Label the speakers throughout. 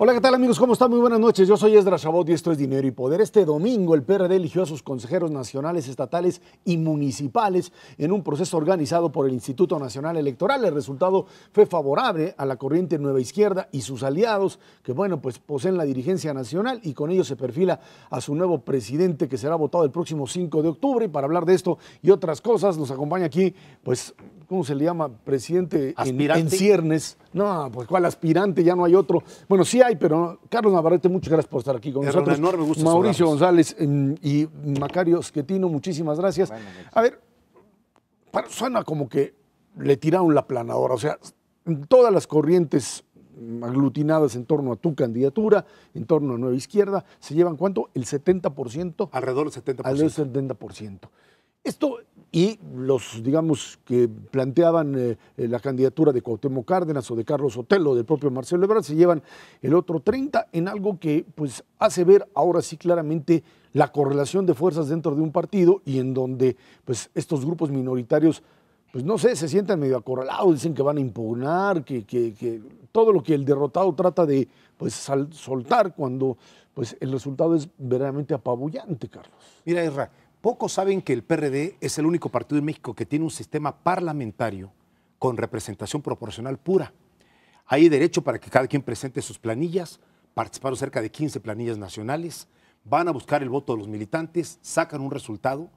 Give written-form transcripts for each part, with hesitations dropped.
Speaker 1: Hola, ¿qué tal amigos? ¿Cómo están? Muy buenas noches. Yo soy Esdras Chabot y esto es Dinero y Poder. Este domingo el PRD eligió a sus consejeros nacionales, estatales y municipales en un proceso organizado por el Instituto Nacional Electoral. El resultado fue favorable a la corriente Nueva Izquierda y sus aliados, que bueno, pues poseen la dirigencia nacional y con ello se perfila a su nuevo presidente que será votado el próximo 5 de octubre. Y para hablar de esto y otras cosas nos acompaña aquí, pues, ¿cómo se le llama? Presidente en ciernes. No, pues ¿cuál aspirante? Ya no hay otro. Bueno, sí hay, pero Carlos Navarrete, muchas gracias por estar aquí con nosotros.
Speaker 2: Un enorme gusto.
Speaker 1: Mauricio González y Macario Schettino, muchísimas gracias. Bueno, a ver, suena como que le tiraron la planadora. O sea, todas las corrientes aglutinadas en torno a tu candidatura, en torno a Nueva Izquierda, se llevan ¿cuánto? El 70%.
Speaker 2: Alrededor del 70%.
Speaker 1: Alrededor del 70%. Esto, y los, digamos, que planteaban la candidatura de Cuauhtémoc Cárdenas o de Carlos Sotelo, del propio Marcelo Ebrard, se llevan el otro 30% en algo que pues hace ver ahora sí claramente la correlación de fuerzas dentro de un partido y en donde pues estos grupos minoritarios, pues no sé, se sienten medio acorralados, dicen que van a impugnar, que todo lo que el derrotado trata de pues soltar cuando pues el resultado es verdaderamente apabullante, Carlos.
Speaker 2: Mira, Esra, pocos saben que el PRD es el único partido en México que tiene un sistema parlamentario con representación proporcional pura. Hay derecho para que cada quien presente sus planillas, participaron cerca de 15 planillas nacionales, van a buscar el voto de los militantes, sacan un resultado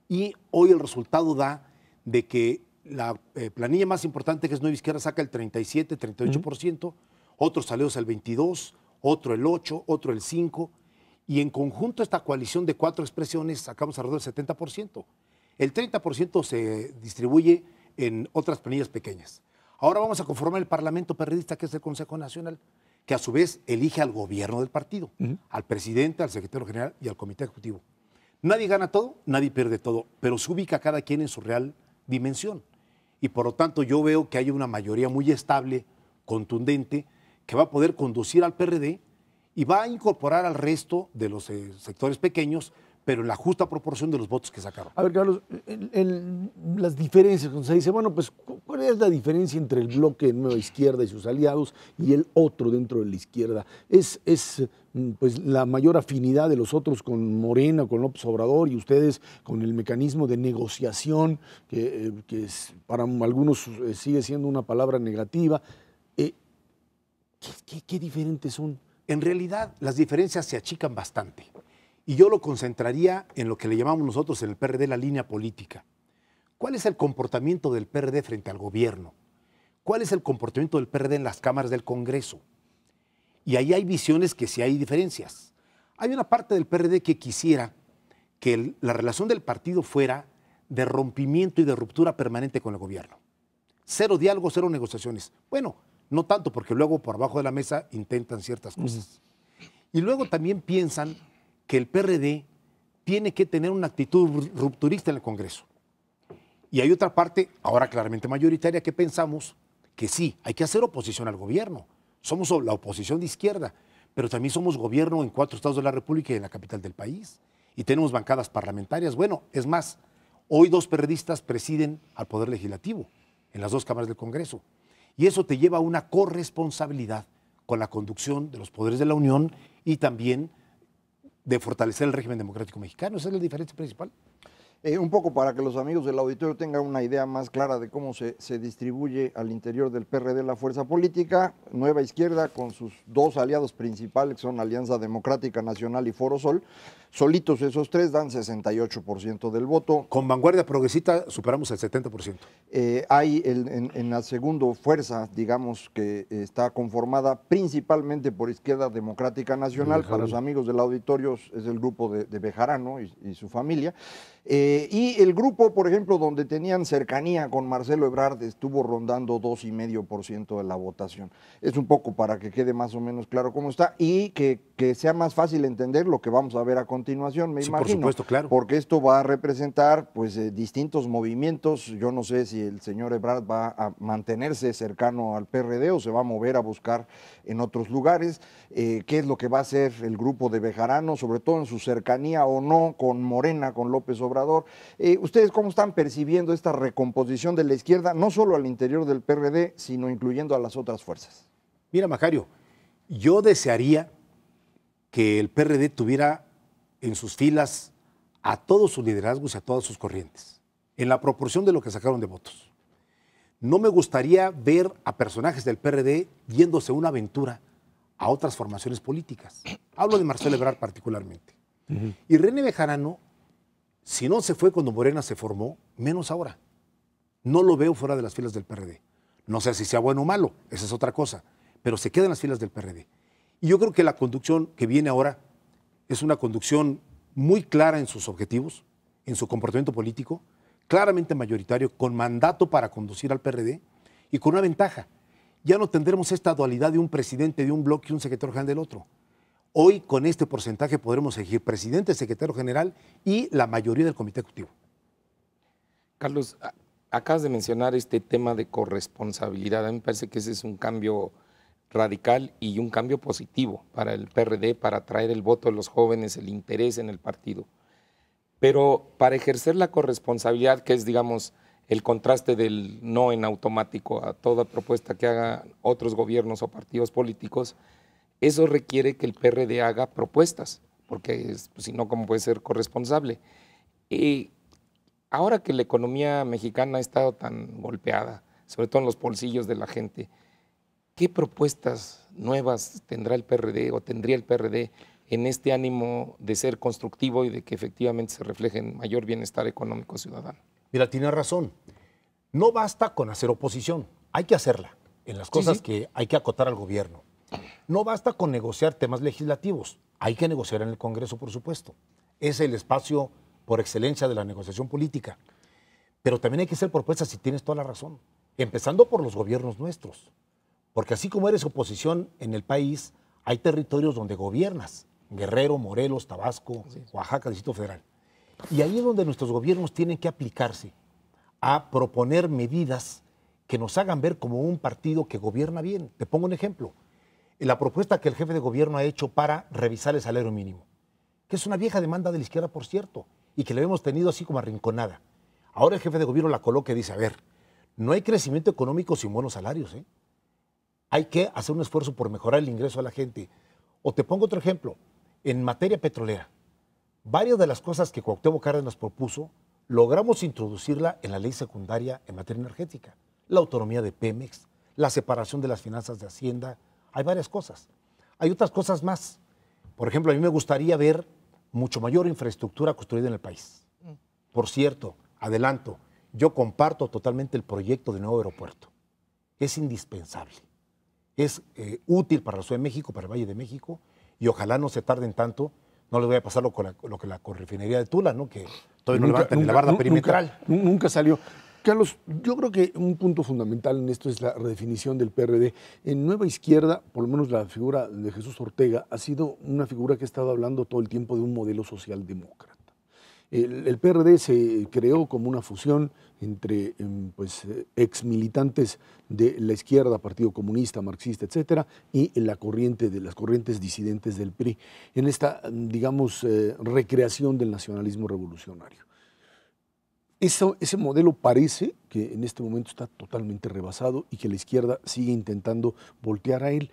Speaker 2: y hoy el resultado da de que la planilla más importante, que es Nueva Izquierda, saca el 37, 38%, otros aliados el 22%, otro el 8%, otro el 5%, y en conjunto esta coalición de 4 expresiones sacamos alrededor del 70%. El 30% se distribuye en otras planillas pequeñas. Ahora vamos a conformar el Parlamento Perredista, que es el Consejo Nacional, que a su vez elige al gobierno del partido, al presidente, al secretario general y al comité ejecutivo. Nadie gana todo, nadie pierde todo, pero se ubica cada quien en su real dimensión. Y por lo tanto yo veo que hay una mayoría muy estable, contundente, que va a poder conducir al PRD y va a incorporar al resto de los sectores pequeños, pero en la justa proporción de los votos que sacaron.
Speaker 1: A ver, Carlos, las diferencias, cuando se dice, bueno, pues, ¿cuál es la diferencia entre el bloque Nueva Izquierda y sus aliados y el otro dentro de la izquierda? ¿Es pues, la mayor afinidad de los otros con Morena, con López Obrador, y ustedes con el mecanismo de negociación, que para algunos sigue siendo una palabra negativa? ¿Qué diferentes son?
Speaker 2: En realidad, las diferencias se achican bastante. Y yo lo concentraría en lo que le llamamos nosotros en el PRD la línea política. ¿Cuál es el comportamiento del PRD frente al gobierno? ¿Cuál es el comportamiento del PRD en las cámaras del Congreso? Y ahí hay visiones que sí hay diferencias. Hay una parte del PRD que quisiera que la relación del partido fuera de rompimiento y de ruptura permanente con el gobierno. Cero diálogo, cero negociaciones. Bueno, no tanto, porque luego por abajo de la mesa intentan ciertas cosas. Y luego también piensan que el PRD tiene que tener una actitud rupturista en el Congreso. Y hay otra parte, ahora claramente mayoritaria, que pensamos que sí, hay que hacer oposición al gobierno. Somos la oposición de izquierda, pero también somos gobierno en 4 estados de la República y en la capital del país. Y tenemos bancadas parlamentarias. Bueno, es más, hoy 2 perredistas presiden al Poder Legislativo en las 2 cámaras del Congreso. Y eso te lleva a una corresponsabilidad con la conducción de los poderes de la Unión y también de fortalecer el régimen democrático mexicano. Esa es la diferencia principal.
Speaker 3: Un poco para que los amigos del auditorio tengan una idea más clara de cómo se distribuye al interior del PRD la fuerza política. Nueva Izquierda, con sus 2 aliados principales, que son Alianza Democrática Nacional y Foro Sol, solitos esos 3 dan 68% del voto.
Speaker 2: Con Vanguardia Progresista superamos el 70%.
Speaker 3: Hay en la segunda fuerza, digamos, que está conformada principalmente por Izquierda Democrática Nacional. Para los amigos del auditorio es el grupo de Bejarano y su familia. Y el grupo, por ejemplo, donde tenían cercanía con Marcelo Ebrard, estuvo rondando 2,5% de la votación. Es un poco para que quede más o menos claro cómo está y que sea más fácil entender lo que vamos a ver a continuación, me imagino.
Speaker 2: Por supuesto, claro.
Speaker 3: Porque esto va a representar pues distintos movimientos. Yo no sé si el señor Ebrard va a mantenerse cercano al PRD o se va a mover a buscar en otros lugares. ¿Qué es lo que va a hacer el grupo de Bejarano, sobre todo en su cercanía o no con Morena, con López Obrador? ¿Ustedes cómo están percibiendo esta recomposición de la izquierda, no solo al interior del PRD, sino incluyendo a las otras fuerzas?
Speaker 2: Mira, Macario, Yo desearía que el PRD tuviera en sus filas a todos sus liderazgos y a todas sus corrientes, en la proporción de lo que sacaron de votos. No me gustaría ver a personajes del PRD yéndose una aventura a otras formaciones políticas. Hablo de Marcelo Ebrard particularmente. Y René Bejarano, si no se fue cuando Morena se formó, menos ahora. No lo veo fuera de las filas del PRD. No sé si sea bueno o malo, esa es otra cosa, pero se queda en las filas del PRD. Y yo creo que la conducción que viene ahora es una conducción muy clara en sus objetivos, en su comportamiento político, claramente mayoritario, con mandato para conducir al PRD y con una ventaja. Ya no tendremos esta dualidad de un presidente de un bloque y un secretario general del otro. Hoy, con este porcentaje, podremos elegir presidente, secretario general y la mayoría del comité ejecutivo.
Speaker 4: Carlos, acabas de mencionar este tema de corresponsabilidad. A mí me parece que ese es un cambio radical y un cambio positivo para el PRD, para atraer el voto de los jóvenes, el interés en el partido. Pero para ejercer la corresponsabilidad, que es, digamos, el contraste del no en automático a toda propuesta que hagan otros gobiernos o partidos políticos, eso requiere que el PRD haga propuestas, porque si no, ¿cómo puede ser corresponsable? Ahora que la economía mexicana ha estado tan golpeada, sobre todo en los bolsillos de la gente, ¿qué propuestas nuevas tendrá el PRD o tendría el PRD en este ánimo de ser constructivo y de que efectivamente se refleje en mayor bienestar económico ciudadano?
Speaker 2: Mira, tiene razón. No basta con hacer oposición, hay que hacerla en las cosas que hay que acotar al gobierno. No basta con negociar temas legislativos, hay que negociar en el Congreso, por supuesto. Es el espacio por excelencia de la negociación política. Pero también hay que hacer propuestas, si tienes toda la razón, empezando por los gobiernos nuestros. Porque así como eres oposición en el país, hay territorios donde gobiernas. Guerrero, Morelos, Tabasco, Oaxaca, Distrito Federal. Y ahí es donde nuestros gobiernos tienen que aplicarse a proponer medidas que nos hagan ver como un partido que gobierna bien. Te pongo un ejemplo. La propuesta que el jefe de gobierno ha hecho para revisar el salario mínimo, que es una vieja demanda de la izquierda, por cierto, y que la hemos tenido así como arrinconada. Ahora el jefe de gobierno la coloca y dice, a ver, no hay crecimiento económico sin buenos salarios, ¿eh? Hay que hacer un esfuerzo por mejorar el ingreso a la gente. O te pongo otro ejemplo, en materia petrolera, varias de las cosas que Cuauhtémoc Cárdenas propuso, logramos introducirla en la ley secundaria en materia energética. La autonomía de Pemex, la separación de las finanzas de Hacienda, hay varias cosas. Hay otras cosas más. Por ejemplo, a mí me gustaría ver mucho mayor infraestructura construida en el país. Por cierto, adelanto, yo comparto totalmente el proyecto de nuevo aeropuerto. Es indispensable. Es útil para la Ciudad de México, para el Valle de México, y ojalá no se tarden tanto. No les voy a pasar lo que la refinería de Tula, ¿no? Que todavía no levantan ni la barda perimetral.
Speaker 1: Nunca salió. Carlos, yo creo que un punto fundamental en esto es la redefinición del PRD. En Nueva Izquierda, por lo menos la figura de Jesús Ortega, ha sido una figura que ha estado hablando todo el tiempo de un modelo socialdemócrata. El PRD se creó como una fusión entre ex militantes de la izquierda, Partido Comunista, Marxista, etcétera, y la corriente de las corrientes disidentes del PRI, en esta, digamos, recreación del nacionalismo revolucionario. Ese modelo parece que en este momento está totalmente rebasado y que la izquierda sigue intentando voltear a él.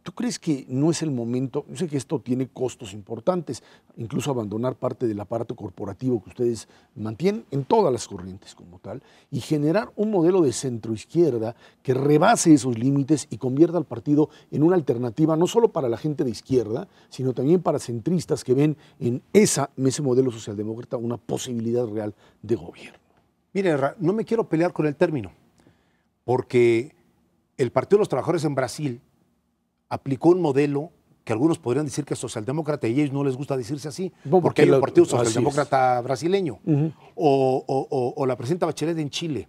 Speaker 1: ¿Tú crees que no es el momento? Yo sé que esto tiene costos importantes, incluso abandonar parte del aparato corporativo que ustedes mantienen en todas las corrientes como tal, y generar un modelo de centroizquierda que rebase esos límites y convierta al partido en una alternativa no solo para la gente de izquierda, sino también para centristas que ven en ese modelo socialdemócrata una posibilidad real de gobierno.
Speaker 2: Mire, no me quiero pelear con el término, porque el Partido de los Trabajadores en Brasil aplicó un modelo que algunos podrían decir que es socialdemócrata y a ellos no les gusta decirse así, porque hay un partido socialdemócrata brasileño, o la presidenta Bachelet en Chile,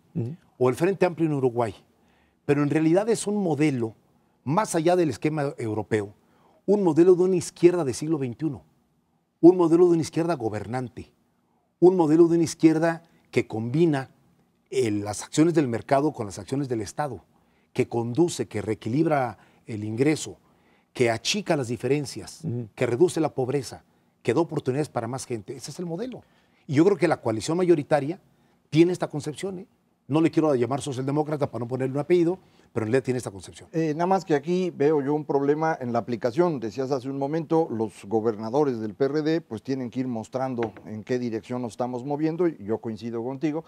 Speaker 2: o el Frente Amplio en Uruguay. Pero en realidad es un modelo, más allá del esquema europeo, un modelo de una izquierda del siglo XXI, un modelo de una izquierda gobernante, un modelo de una izquierda que combina las acciones del mercado con las acciones del Estado, que conduce, que reequilibra el ingreso, que achica las diferencias, que reduce la pobreza, que da oportunidades para más gente. Ese es el modelo. Y yo creo que la coalición mayoritaria tiene esta concepción. No le quiero llamar socialdemócrata para no ponerle un apellido, pero en realidad tiene esta concepción.
Speaker 3: Nada más que aquí veo yo un problema en la aplicación. Decías hace un momento, los gobernadores del PRD pues tienen que ir mostrando en qué dirección nos estamos moviendo, y yo coincido contigo,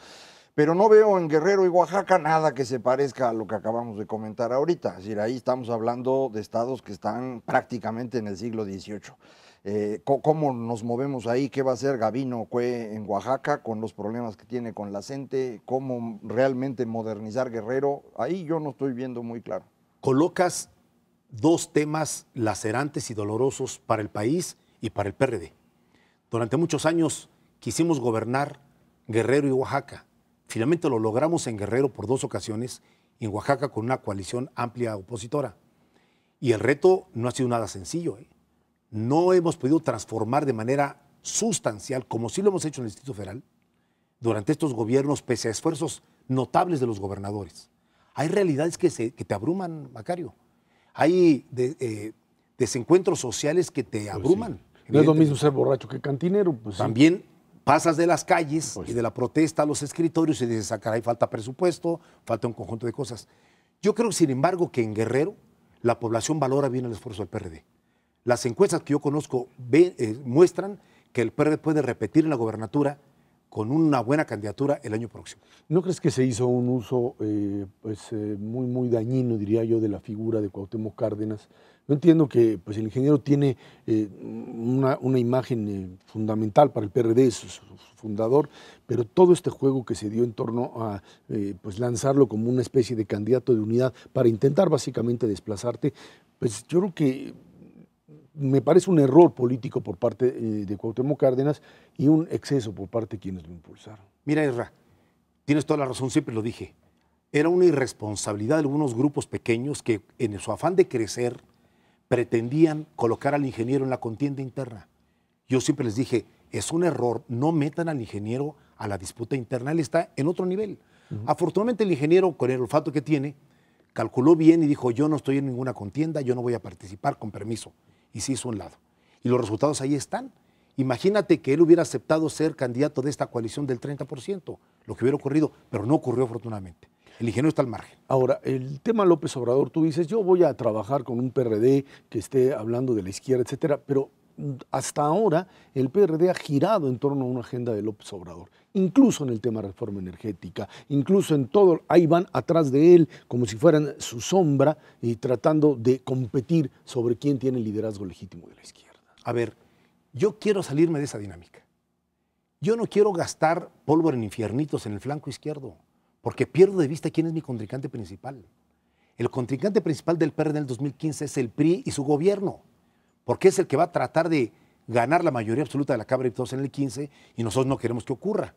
Speaker 3: pero no veo en Guerrero y Oaxaca nada que se parezca a lo que acabamos de comentar ahorita. Es decir, ahí estamos hablando de estados que están prácticamente en el siglo XVIII. ¿Cómo nos movemos ahí? ¿Qué va a hacer Gabino Cue en Oaxaca con los problemas que tiene con la gente? ¿Cómo realmente modernizar Guerrero? Ahí yo no estoy viendo muy claro.
Speaker 2: Colocas dos temas lacerantes y dolorosos para el país y para el PRD. Durante muchos años quisimos gobernar Guerrero y Oaxaca. Finalmente lo logramos en Guerrero por 2 ocasiones y en Oaxaca con una coalición amplia opositora. Y el reto no ha sido nada sencillo, ¿eh? No hemos podido transformar de manera sustancial, como sí lo hemos hecho en el Distrito Federal, durante estos gobiernos, pese a esfuerzos notables de los gobernadores. Hay realidades que te abruman, Macario. Hay desencuentros sociales que te abruman.
Speaker 1: Sí. No es lo mismo ser borracho que cantinero. Pues
Speaker 2: también sí. Pasas de las calles y de la protesta a los escritorios y dices, caray, falta presupuesto, falta un conjunto de cosas. Yo creo, sin embargo, que en Guerrero la población valora bien el esfuerzo del PRD. Las encuestas que yo conozco muestran que el PRD puede repetir en la gobernatura con una buena candidatura el año próximo.
Speaker 1: ¿No crees que se hizo un uso muy dañino, diría yo, de la figura de Cuauhtémoc Cárdenas? Yo entiendo que pues, el ingeniero tiene una imagen fundamental para el PRD, es su fundador, pero todo este juego que se dio en torno a pues, lanzarlo como una especie de candidato de unidad para intentar básicamente desplazarte, pues yo creo que me parece un error político por parte de Cuauhtémoc Cárdenas y un exceso por parte de quienes lo impulsaron.
Speaker 2: Mira, Ezra, tienes toda la razón, siempre lo dije. Era una irresponsabilidad de algunos grupos pequeños que en su afán de crecer pretendían colocar al ingeniero en la contienda interna. Yo siempre les dije, es un error, no metan al ingeniero a la disputa interna, él está en otro nivel. Afortunadamente el ingeniero, con el olfato que tiene, calculó bien y dijo, yo no estoy en ninguna contienda, yo no voy a participar, con permiso. Y se hizo a un lado. Y los resultados ahí están. Imagínate que él hubiera aceptado ser candidato de esta coalición del 30%, lo que hubiera ocurrido, pero no ocurrió afortunadamente. El ingeniero está al margen.
Speaker 1: Ahora, el tema López Obrador, tú dices, yo voy a trabajar con un PRD que esté hablando de la izquierda, etcétera, pero hasta ahora el PRD ha girado en torno a una agenda de López Obrador, incluso en el tema de reforma energética, incluso en todo, ahí van atrás de él como si fueran su sombra y tratando de competir sobre quién tiene el liderazgo legítimo de la izquierda.
Speaker 2: A ver, yo quiero salirme de esa dinámica. Yo no quiero gastar pólvora en infiernitos en el flanco izquierdo, porque pierdo de vista quién es mi contrincante principal. El contrincante principal del PRD en el 2015 es el PRI y su gobierno, porque es el que va a tratar de ganar la mayoría absoluta de la Cámara de Diputados en el 15 y nosotros no queremos que ocurra.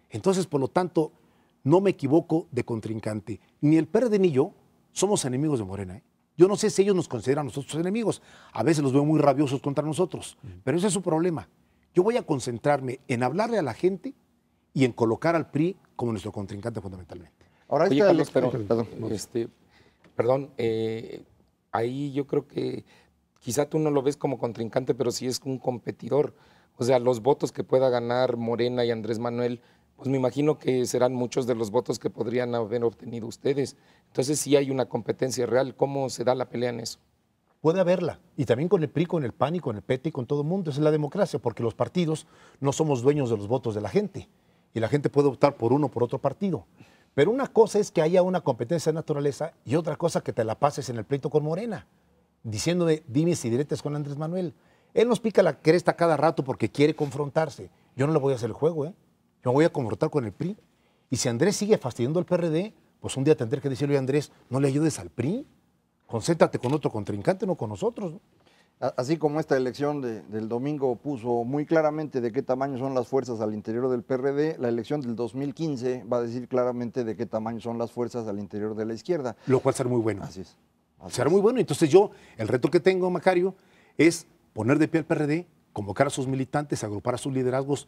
Speaker 2: Entonces, por lo tanto, no me equivoco de contrincante. Ni el PRD ni yo somos enemigos de Morena, ¿eh? Yo no sé si ellos nos consideran a nosotros enemigos. A veces los veo muy rabiosos contra nosotros, pero ese es su problema. Yo voy a concentrarme en hablarle a la gente y en colocar al PRI como nuestro contrincante fundamentalmente.
Speaker 3: Ahora,
Speaker 4: oye, Carlos, perdón, ahí yo creo que quizá tú no lo ves como contrincante, pero sí es un competidor. O sea, los votos que pueda ganar Morena y Andrés Manuel, pues me imagino que serán muchos de los votos que podrían haber obtenido ustedes. Entonces sí hay una competencia real. ¿Cómo se da la pelea en eso?
Speaker 2: Puede haberla. Y también con el PRI, con el PAN y con el PT y con todo el mundo. Esa es la democracia, porque los partidos no somos dueños de los votos de la gente. Y la gente puede optar por uno o por otro partido. Pero una cosa es que haya una competencia de naturaleza y otra cosa que te la pases en el pleito con Morena, diciendo de dimes y diretes con Andrés Manuel. Él nos pica la cresta cada rato porque quiere confrontarse. Yo no le voy a hacer el juego, ¿eh? Yo me voy a confrontar con el PRI. Y si Andrés sigue fastidiando al PRD, pues un día tendré que decirle a Andrés, no le ayudes al PRI, concéntrate con otro contrincante, no con nosotros, ¿no?
Speaker 3: Así como esta elección del domingo puso muy claramente de qué tamaño son las fuerzas al interior del PRD, la elección del 2015 va a decir claramente de qué tamaño son las fuerzas al interior de la izquierda.
Speaker 2: Lo cual será muy bueno.
Speaker 3: Así es.
Speaker 2: Será muy bueno. Entonces yo, el reto que tengo, Macario, es poner de pie al PRD, convocar a sus militantes, agrupar a sus liderazgos,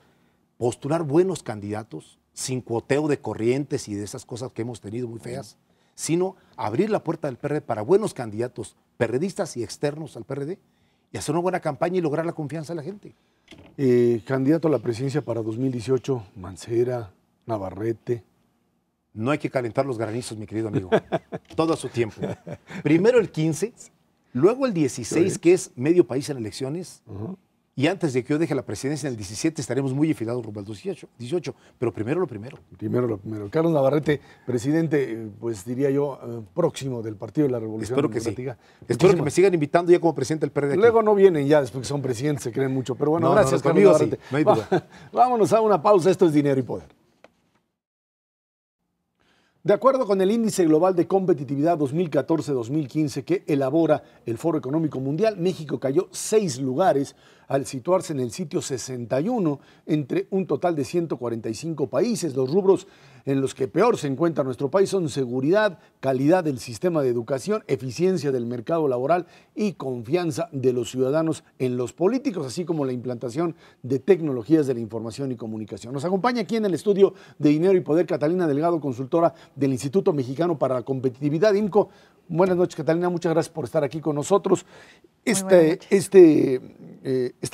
Speaker 2: postular buenos candidatos, sin cuoteo de corrientes y de esas cosas que hemos tenido muy feas, sino abrir la puerta del PRD para buenos candidatos, perredistas y externos al PRD, y hacer una buena campaña y lograr la confianza de la gente.
Speaker 1: Candidato a la presidencia para 2018, Mancera, Navarrete.
Speaker 2: No hay que calentar los granizos, mi querido amigo. Todo a su tiempo. Primero el 15, luego el 16, que es medio país en elecciones, y antes de que yo deje la presidencia en el 17 estaremos muy enfilados rumbo al 18, pero primero lo primero.
Speaker 1: Primero lo primero. Carlos Navarrete, presidente, pues diría yo, próximo del Partido de la Revolución
Speaker 2: Espero que sí.
Speaker 1: Democrática.
Speaker 2: Espero que me sigan invitando ya como presidente del PRD aquí.
Speaker 1: Luego no vienen ya después que son presidentes, se creen mucho, pero bueno,
Speaker 2: No,
Speaker 1: gracias,
Speaker 2: no,
Speaker 1: Carlos
Speaker 2: conmigo
Speaker 1: Navarrete.
Speaker 2: sí, no hay duda.
Speaker 1: Vámonos a una pausa, esto es Dinero y Poder. De acuerdo con el Índice Global de Competitividad 2014-2015 que elabora el Foro Económico Mundial, México cayó 6 lugares al situarse en el sitio 61 entre un total de 145 países. Los rubros en los que peor se encuentra nuestro país son seguridad, calidad del sistema de educación, eficiencia del mercado laboral y confianza de los ciudadanos en los políticos, así como la implantación de tecnologías de la información y comunicación. Nos acompaña aquí en el estudio de Dinero y Poder Catalina Delgado, consultora del Instituto Mexicano para la Competitividad, IMCO. Buenas noches, Catalina, muchas gracias por estar aquí con nosotros. Esta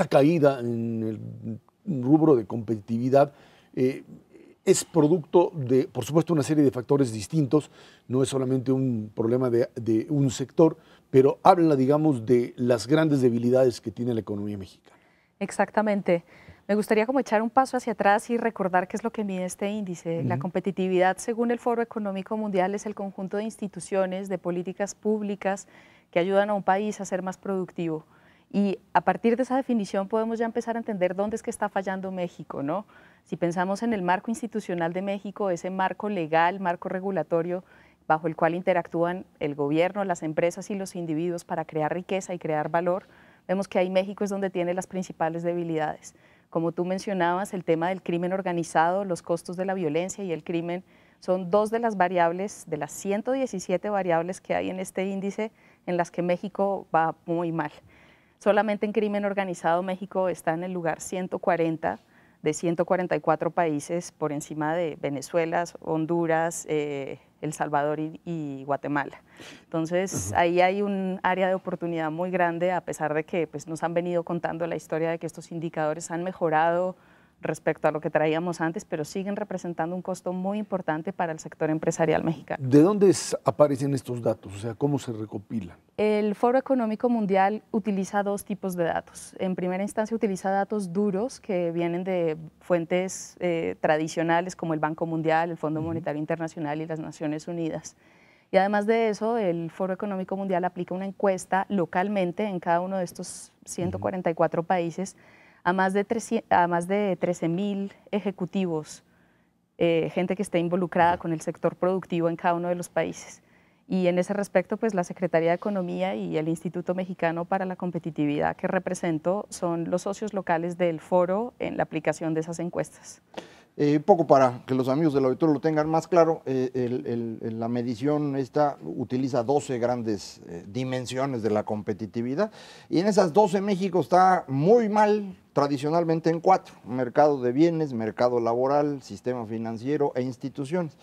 Speaker 1: caída en el rubro de competitividad es producto de, por supuesto, una serie de factores distintos, no es solamente un problema de un sector, pero habla, digamos, de las grandes debilidades que tiene la economía mexicana.
Speaker 5: Exactamente. Me gustaría como echar un paso hacia atrás y recordar qué es lo que mide este índice. La competitividad, según el Foro Económico Mundial, es el conjunto de instituciones, de políticas públicas que ayudan a un país a ser más productivo. Y a partir de esa definición podemos ya empezar a entender dónde es que está fallando México, ¿no? Si pensamos en el marco institucional de México, ese marco legal, marco regulatorio, bajo el cual interactúan el gobierno, las empresas y los individuos para crear riqueza y crear valor, vemos que ahí México es donde tiene las principales debilidades. Como tú mencionabas, el tema del crimen organizado, los costos de la violencia y el crimen son dos de las variables, de las 117 variables que hay en este índice, en las que México va muy mal. Solamente en crimen organizado México está en el lugar 140 de 144 países, por encima de Venezuela, Honduras, El Salvador y Guatemala. Entonces, ahí hay un área de oportunidad muy grande, a pesar de que pues, nos han venido contando la historia de que estos indicadores han mejorado respecto a lo que traíamos antes, pero siguen representando un costo muy importante para el sector empresarial mexicano.
Speaker 1: ¿De dónde aparecen estos datos? O sea, ¿cómo se recopilan?
Speaker 5: El Foro Económico Mundial utiliza dos tipos de datos. En primera instancia utiliza datos duros que vienen de fuentes tradicionales como el Banco Mundial, el Fondo Monetario Internacional y las Naciones Unidas. Y además de eso, el Foro Económico Mundial aplica una encuesta localmente en cada uno de estos 144 países a más de 13.000 ejecutivos, gente que esté involucrada con el sector productivo en cada uno de los países. Y en ese respecto, pues la Secretaría de Economía y el Instituto Mexicano para la Competitividad que represento son los socios locales del foro en la aplicación de esas encuestas.
Speaker 3: Un poco para que los amigos del auditorio lo tengan más claro, la medición esta utiliza 12 grandes dimensiones de la competitividad y en esas 12 México está muy mal tradicionalmente en 4, mercado de bienes, mercado laboral, sistema financiero e instituciones.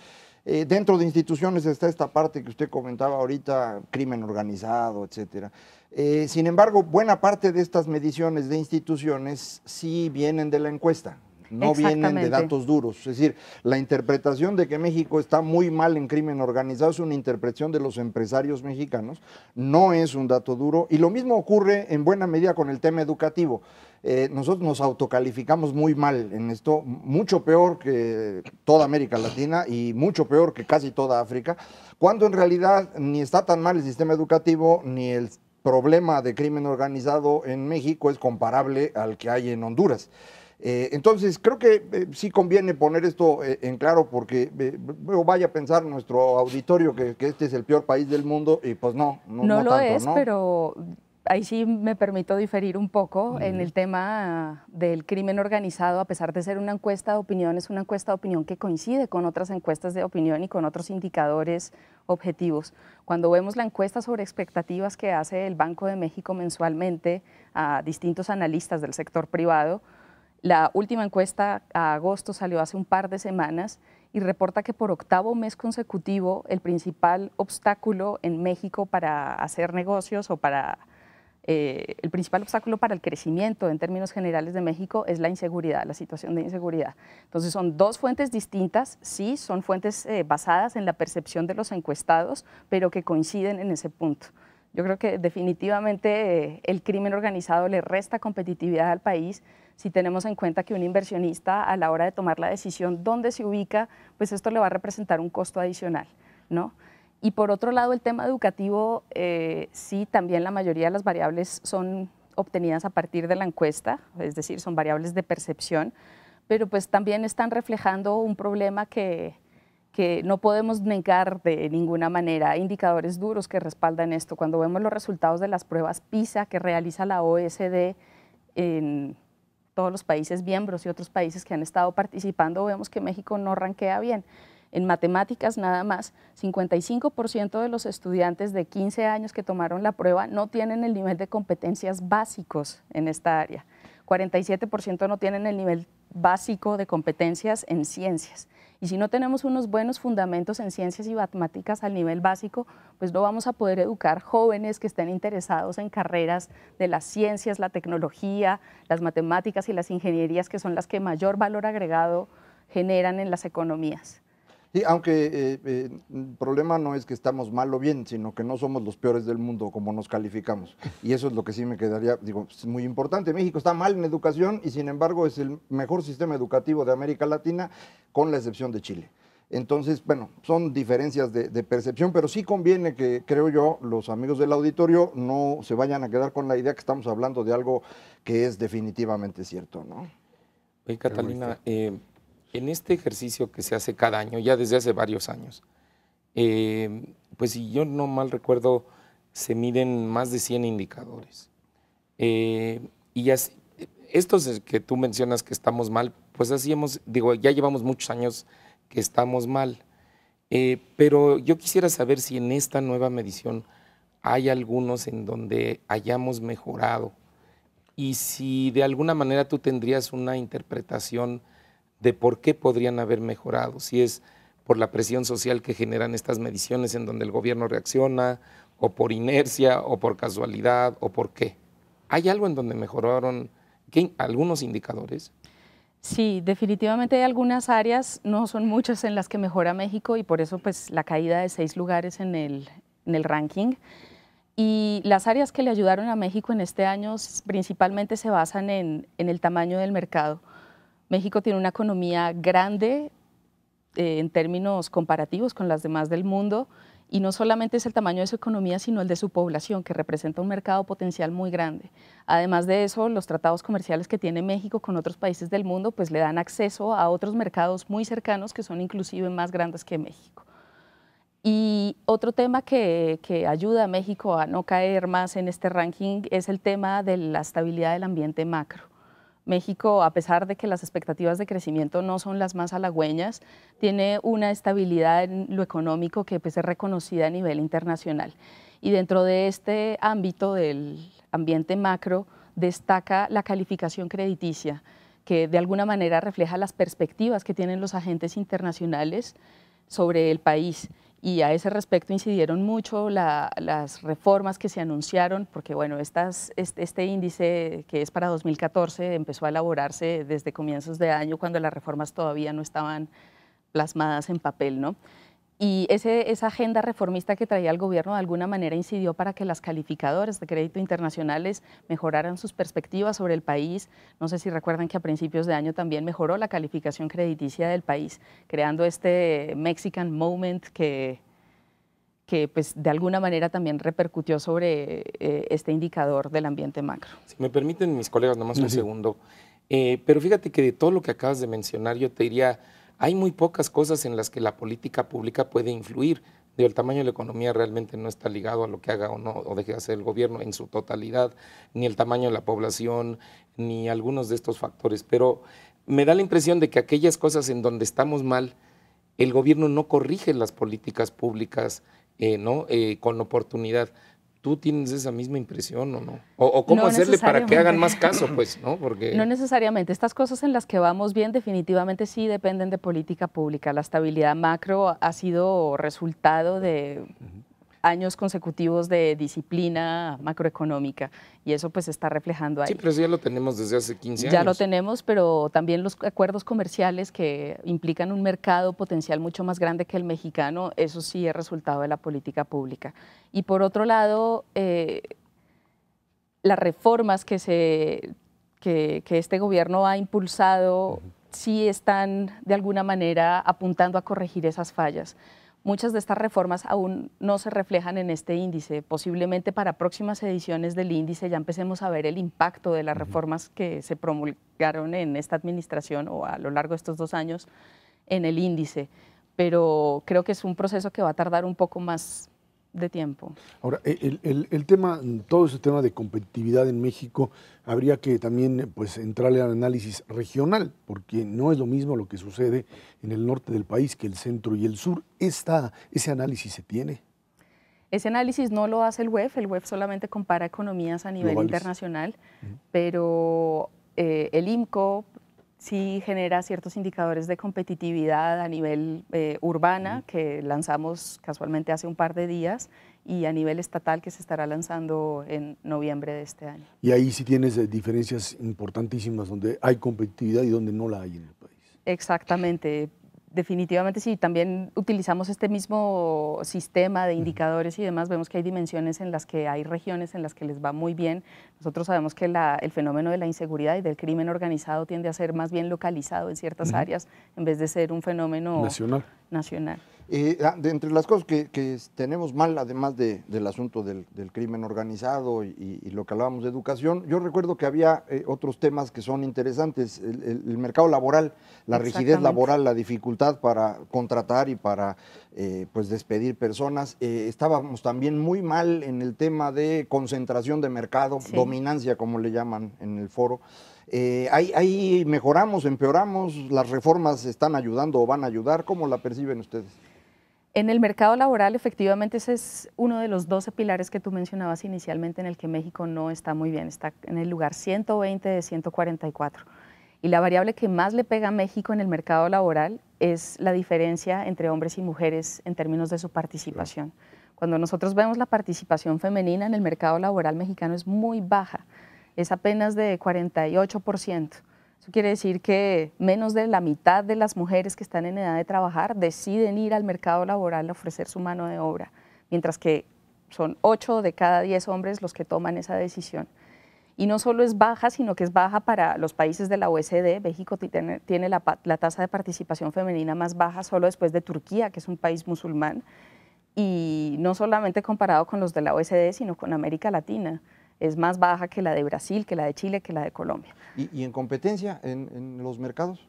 Speaker 3: Dentro de instituciones está esta parte que usted comentaba ahorita, crimen organizado, etcétera. Sin embargo, buena parte de estas mediciones de instituciones sí vienen de la encuesta. No vienen de datos duros. Es decir, la interpretación de que México está muy mal en crimen organizado es una interpretación de los empresarios mexicanos, no es un dato duro. Y lo mismo ocurre en buena medida con el tema educativo. Nosotros nos autocalificamos muy mal en esto, mucho peor que toda América Latina y mucho peor que casi toda África, cuando en realidad ni está tan mal el sistema educativo ni el problema de crimen organizado en México es comparable al que hay en Honduras. Entonces, creo que sí conviene poner esto en claro porque luego vaya a pensar nuestro auditorio que este es el peor país del mundo y pues no
Speaker 5: lo
Speaker 3: tanto,
Speaker 5: es,
Speaker 3: ¿no?
Speaker 5: Pero ahí sí me permito diferir un poco en el tema del crimen organizado, a pesar de ser una encuesta de opinión, es una encuesta de opinión que coincide con otras encuestas de opinión y con otros indicadores objetivos. Cuando vemos la encuesta sobre expectativas que hace el Banco de México mensualmente a distintos analistas del sector privado, la última encuesta a agosto salió hace un par de semanas y reporta que por 8º mes consecutivo el principal obstáculo en México para hacer negocios o para el principal obstáculo para el crecimiento en términos generales de México es la inseguridad, la situación de inseguridad. Entonces son dos fuentes distintas, sí, son fuentes basadas en la percepción de los encuestados, pero que coinciden en ese punto. Yo creo que definitivamente el crimen organizado le resta competitividad al país si tenemos en cuenta que un inversionista a la hora de tomar la decisión dónde se ubica, pues esto le va a representar un costo adicional, ¿no? Y por otro lado, el tema educativo, sí, también la mayoría de las variables son obtenidas a partir de la encuesta, es decir, son variables de percepción, pero pues también están reflejando un problema que no podemos negar de ninguna manera. Hay indicadores duros que respaldan esto. Cuando vemos los resultados de las pruebas PISA que realiza la OECD en todos los países miembros y otros países que han estado participando, vemos que México no rankea bien. En matemáticas nada más, 55% de los estudiantes de 15 años que tomaron la prueba no tienen el nivel de competencias básicos en esta área. 47% no tienen el nivel básico de competencias en ciencias. Y si no tenemos unos buenos fundamentos en ciencias y matemáticas al nivel básico, pues no vamos a poder educar jóvenes que estén interesados en carreras de las ciencias, la tecnología, las matemáticas y las ingenierías, que son las que mayor valor agregado generan en las economías.
Speaker 3: Sí, aunque el problema no es que estamos mal o bien, sino que no somos los peores del mundo como nos calificamos. Y eso es lo que sí me quedaría, digo, es muy importante. México está mal en educación y sin embargo es el mejor sistema educativo de América Latina, con la excepción de Chile. Entonces, bueno, son diferencias de percepción, pero sí conviene que, creo yo, los amigos del auditorio no se vayan a quedar con la idea que estamos hablando de algo que es definitivamente cierto, ¿no?
Speaker 4: Oye, Catalina, en este ejercicio que se hace cada año, ya desde hace varios años, pues si yo no mal recuerdo, se miden más de 100 indicadores. Y así, estos que tú mencionas que estamos mal, pues así ya llevamos muchos años que estamos mal. Pero yo quisiera saber si en esta nueva medición hay algunos en donde hayamos mejorado y si de alguna manera tú tendrías una interpretación de por qué podrían haber mejorado, si es por la presión social que generan estas mediciones en donde el gobierno reacciona, o por inercia, o por casualidad, o por qué. ¿Hay algo en donde mejoraron algunos indicadores?
Speaker 5: Sí, definitivamente hay algunas áreas, no son muchas en las que mejora México y por eso pues la caída de 6 lugares en el ranking. Y las áreas que le ayudaron a México en este año principalmente se basan en el tamaño del mercado. México tiene una economía grande en términos comparativos con las demás del mundo y no solamente es el tamaño de su economía, sino el de su población, que representa un mercado potencial muy grande. Además de eso, los tratados comerciales que tiene México con otros países del mundo pues le dan acceso a otros mercados muy cercanos que son inclusive más grandes que México. Y otro tema que ayuda a México a no caer más en este ranking es el tema de la estabilidad del ambiente macro. México, a pesar de que las expectativas de crecimiento no son las más halagüeñas, tiene una estabilidad en lo económico que pues, es reconocida a nivel internacional. Y dentro de este ámbito del ambiente macro destaca la calificación crediticia, que de alguna manera refleja las perspectivas que tienen los agentes internacionales sobre el país. Y a ese respecto incidieron mucho las reformas que se anunciaron, porque bueno, este índice que es para 2014 empezó a elaborarse desde comienzos de año, cuando las reformas todavía no estaban plasmadas en papel, ¿no? Y esa agenda reformista que traía el gobierno de alguna manera incidió para que las calificadoras de crédito internacionales mejoraran sus perspectivas sobre el país. No sé si recuerdan que a principios de año también mejoró la calificación crediticia del país, creando este Mexican Moment que pues de alguna manera también repercutió sobre este indicador del ambiente macro.
Speaker 4: Si me permiten mis colegas, nomás un segundo. Pero fíjate que de todo lo que acabas de mencionar, yo te diría, hay muy pocas cosas en las que la política pública puede influir. El tamaño de la economía realmente no está ligado a lo que haga o no o deje de hacer el gobierno en su totalidad, ni el tamaño de la población, ni algunos de estos factores. Pero me da la impresión de que aquellas cosas en donde estamos mal, el gobierno no corrige las políticas públicas con oportunidad. ¿Tú tienes esa misma impresión o no? ¿O cómo hacerle para que hagan más caso, pues, ¿no? Porque...
Speaker 5: No necesariamente. Estas cosas en las que vamos bien definitivamente sí dependen de política pública. La estabilidad macro ha sido resultado de años consecutivos de disciplina macroeconómica y eso pues se está reflejando ahí.
Speaker 4: Sí, pero eso ya lo tenemos desde hace 15 años.
Speaker 5: Ya lo tenemos, pero también los acuerdos comerciales que implican un mercado potencial mucho más grande que el mexicano, eso sí es resultado de la política pública. Y por otro lado, las reformas que este gobierno ha impulsado sí están de alguna manera apuntando a corregir esas fallas. Muchas de estas reformas aún no se reflejan en este índice. Posiblemente para próximas ediciones del índice ya empecemos a ver el impacto de las reformas que se promulgaron en esta administración o a lo largo de estos 2 años en el índice. Pero creo que es un proceso que va a tardar un poco más de tiempo.
Speaker 1: Ahora, el tema, todo ese tema de competitividad en México, habría que también pues entrarle al análisis regional, porque no es lo mismo lo que sucede en el norte del país que el centro y el sur. ¿Ese análisis se tiene?
Speaker 5: Ese análisis no lo hace el WEF solamente compara economías a nivel internacional, pero el IMCO sí genera ciertos indicadores de competitividad a nivel urbana que lanzamos casualmente hace un par de días y a nivel estatal que se estará lanzando en noviembre de este año.
Speaker 1: Y ahí sí tienes diferencias importantísimas donde hay competitividad y donde no la hay en el país.
Speaker 5: Exactamente. Definitivamente sí, también utilizamos este mismo sistema de indicadores y demás, vemos que hay dimensiones en las que hay regiones en las que les va muy bien. Nosotros sabemos que el fenómeno de la inseguridad y del crimen organizado tiende a ser más bien localizado en ciertas áreas en vez de ser un fenómeno nacional.
Speaker 3: De entre las cosas que tenemos mal, además del asunto del crimen organizado y lo que hablábamos de educación, yo recuerdo que había otros temas que son interesantes, el mercado laboral, la rigidez laboral, la dificultad para contratar y para pues despedir personas. Estábamos también muy mal en el tema de concentración de mercado, dominancia como le llaman en el foro. Ahí mejoramos, empeoramos, las reformas están ayudando o van a ayudar, ¿cómo la perciben ustedes?
Speaker 5: En el mercado laboral, efectivamente, ese es uno de los 12 pilares que tú mencionabas inicialmente en el que México no está muy bien, está en el lugar 120 de 144. Y la variable que más le pega a México en el mercado laboral es la diferencia entre hombres y mujeres en términos de su participación. Cuando nosotros vemos la participación femenina en el mercado laboral mexicano es muy baja, es apenas de 48%. Eso quiere decir que menos de la mitad de las mujeres que están en edad de trabajar deciden ir al mercado laboral a ofrecer su mano de obra, mientras que son 8 de cada 10 hombres los que toman esa decisión. Y no solo es baja, sino que es baja para los países de la OECD. México tiene la tasa de participación femenina más baja solo después de Turquía, que es un país musulmán, y no solamente comparado con los de la OECD, sino con América Latina. Es más baja que la de Brasil, que la de Chile, que la de Colombia.
Speaker 3: ¿Y en competencia en los mercados?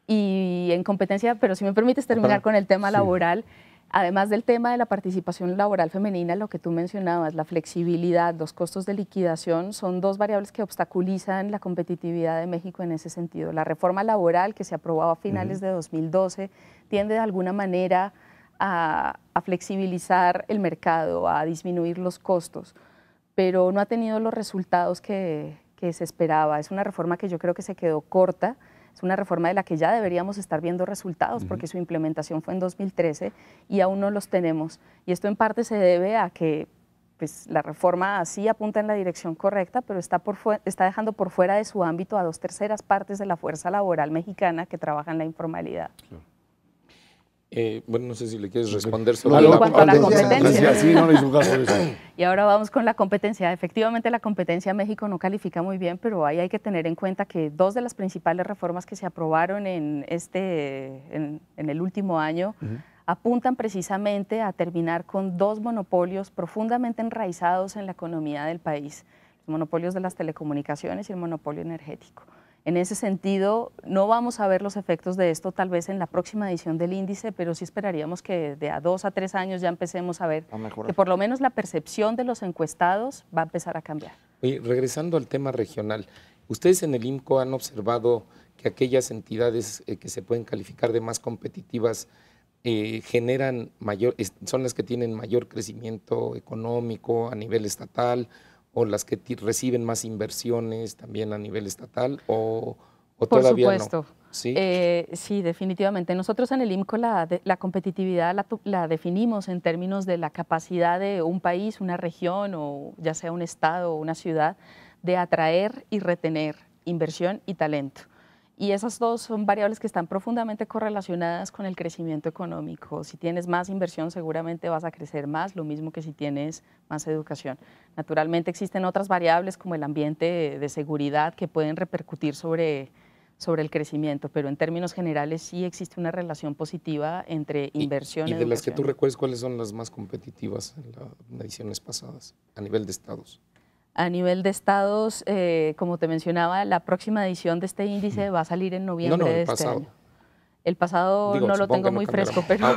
Speaker 5: Y en competencia, pero si me permites terminar con el tema laboral, además del tema de la participación laboral femenina, lo que tú mencionabas, la flexibilidad, los costos de liquidación, son 2 variables que obstaculizan la competitividad de México en ese sentido. La reforma laboral que se aprobó a finales de 2012 tiende de alguna manera a flexibilizar el mercado, a disminuir los costos, pero no ha tenido los resultados que se esperaba. Es una reforma que yo creo que se quedó corta, es una reforma de la que ya deberíamos estar viendo resultados porque su implementación fue en 2013 y aún no los tenemos. Y esto en parte se debe a que pues, la reforma sí apunta en la dirección correcta, pero está dejando por fuera de su ámbito a 2/3 partes de la fuerza laboral mexicana que trabaja en la informalidad.
Speaker 1: Claro.
Speaker 4: Bueno, no sé si le quieres responder sobre
Speaker 5: en cuanto a la competencia.
Speaker 1: Sí, no le hizo caso de eso.
Speaker 5: Y ahora vamos con la competencia. Efectivamente, la competencia en México no califica muy bien, pero ahí hay que tener en cuenta que 2 de las principales reformas que se aprobaron en el último año apuntan precisamente a terminar con 2 monopolios profundamente enraizados en la economía del país, los monopolios de las telecomunicaciones y el monopolio energético. En ese sentido, no vamos a ver los efectos de esto tal vez en la próxima edición del índice, pero sí esperaríamos que de a 2 a 3 años ya empecemos a ver que por lo menos la percepción de los encuestados va a empezar a cambiar.
Speaker 4: Oye, regresando al tema regional, ustedes en el IMCO han observado que aquellas entidades que se pueden calificar de más competitivas son las que tienen mayor crecimiento económico a nivel estatal, o las que reciben más inversiones también a nivel estatal, o ¿O
Speaker 5: Por
Speaker 4: todavía
Speaker 5: supuesto.
Speaker 4: no? ¿Sí?
Speaker 5: Sí, definitivamente. Nosotros en el IMCO la competitividad la definimos en términos de la capacidad de un país, una región o ya sea un estado o una ciudad de atraer y retener inversión y talento. Y esas dos son variables que están profundamente correlacionadas con el crecimiento económico. Si tienes más inversión, seguramente vas a crecer más, lo mismo que si tienes más educación. Naturalmente existen otras variables como el ambiente de seguridad que pueden repercutir sobre el crecimiento, pero en términos generales sí existe una relación positiva entre inversión y
Speaker 4: de las que tú
Speaker 5: educación.
Speaker 4: recuerdes, ¿cuáles son las más competitivas en las ediciones pasadas a nivel de estados?
Speaker 5: A nivel de estados, como te mencionaba, la próxima edición de este índice va a salir en noviembre de este año. El pasado
Speaker 4: Digo,
Speaker 5: no lo tengo muy fresco, pero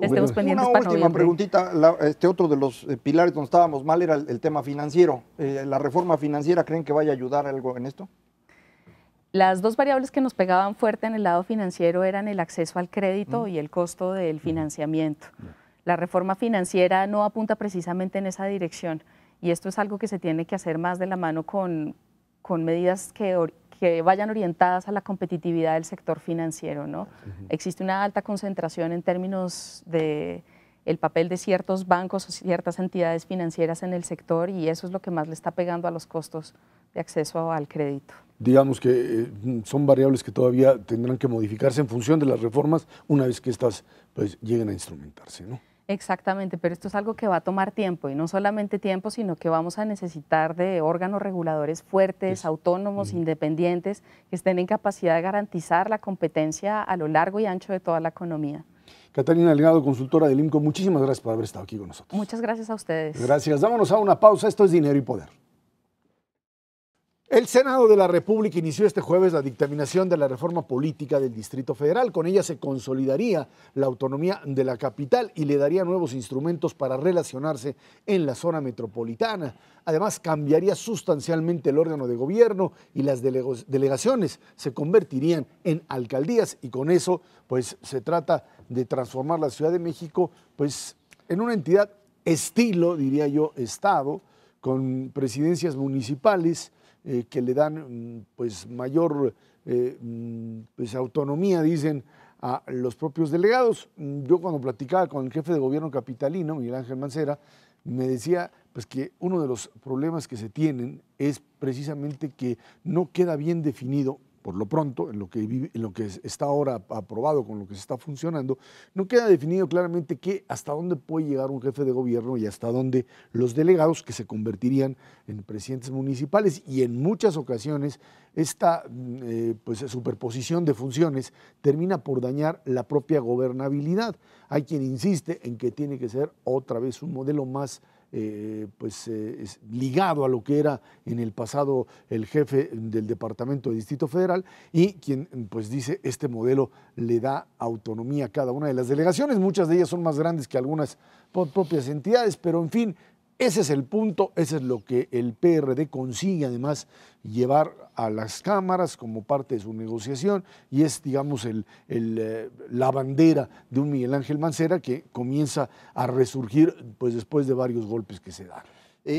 Speaker 5: estemos pendientes
Speaker 3: una
Speaker 5: para
Speaker 3: última
Speaker 5: noviembre.
Speaker 3: preguntita. Otro de los pilares donde estábamos mal era el tema financiero. ¿La reforma financiera creen que vaya a ayudar algo en esto?
Speaker 5: Las dos variables que nos pegaban fuerte en el lado financiero eran el acceso al crédito y el costo del financiamiento. La reforma financiera no apunta precisamente en esa dirección y esto es algo que se tiene que hacer más de la mano con medidas que vayan orientadas a la competitividad del sector financiero, ¿no? Existe una alta concentración en términos de el papel de ciertos bancos o ciertas entidades financieras en el sector y eso es lo que más le está pegando a los costos de acceso al crédito.
Speaker 1: Digamos que son variables que todavía tendrán que modificarse en función de las reformas una vez que estas pues, lleguen a instrumentarse, ¿no?
Speaker 5: Exactamente, pero esto es algo que va a tomar tiempo y no solamente tiempo, sino que vamos a necesitar de órganos reguladores fuertes, autónomos, independientes, que estén en capacidad de garantizar la competencia a lo largo y ancho de toda la economía.
Speaker 1: Catalina Delgado, consultora del IMCO, muchísimas gracias por haber estado aquí con nosotros.
Speaker 5: Muchas gracias a ustedes.
Speaker 1: Gracias. Vámonos a una pausa. Esto es Dinero y Poder. El Senado de la República inició este jueves la dictaminación de la reforma política del Distrito Federal. Con ella se consolidaría la autonomía de la capital y le daría nuevos instrumentos para relacionarse en la zona metropolitana. Además, cambiaría sustancialmente el órgano de gobierno y las delegaciones se convertirían en alcaldías y con eso pues, se trata de transformar la Ciudad de México pues, en una entidad estilo, diría yo, Estado, con presidencias municipales, que le dan pues, mayor pues, autonomía, dicen, a los propios delegados. Yo cuando platicaba con el jefe de gobierno capitalino, Miguel Ángel Mancera, me decía pues, que uno de los problemas que se tienen es precisamente que no queda bien definido, por lo pronto, en lo que está ahora aprobado, con lo que se está funcionando, no queda definido claramente hasta dónde puede llegar un jefe de gobierno y hasta dónde los delegados que se convertirían en presidentes municipales y en muchas ocasiones esta pues, superposición de funciones termina por dañar la propia gobernabilidad. Hay quien insiste en que tiene que ser otra vez un modelo más ligado a lo que era en el pasado el jefe del Departamento de Distrito Federal y quien pues dice este modelo le da autonomía a cada una de las delegaciones, muchas de ellas son más grandes que algunas propias entidades, pero en fin, ese es el punto, ese es lo que el PRD consigue además llevar a las cámaras como parte de su negociación y es, digamos, la bandera de un Miguel Ángel Mancera que comienza a resurgir pues, después de varios golpes que se dan.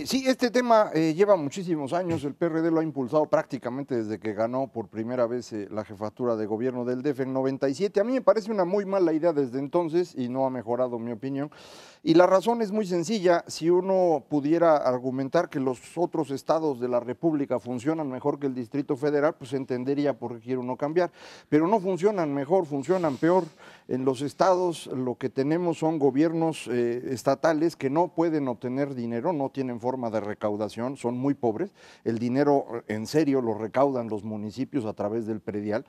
Speaker 3: Sí, este tema lleva muchísimos años, el PRD lo ha impulsado prácticamente desde que ganó por primera vez la jefatura de gobierno del DF en 97. A mí me parece una muy mala idea desde entonces y no ha mejorado mi opinión. Y la razón es muy sencilla, si uno pudiera argumentar que los otros estados de la República funcionan mejor que el Distrito Federal, pues entendería por qué quiere uno cambiar. Pero no funcionan mejor, funcionan peor. En los estados lo que tenemos son gobiernos estatales que no pueden obtener dinero, no tienen forma de recaudación, son muy pobres. El dinero en serio lo recaudan los municipios a través del predial.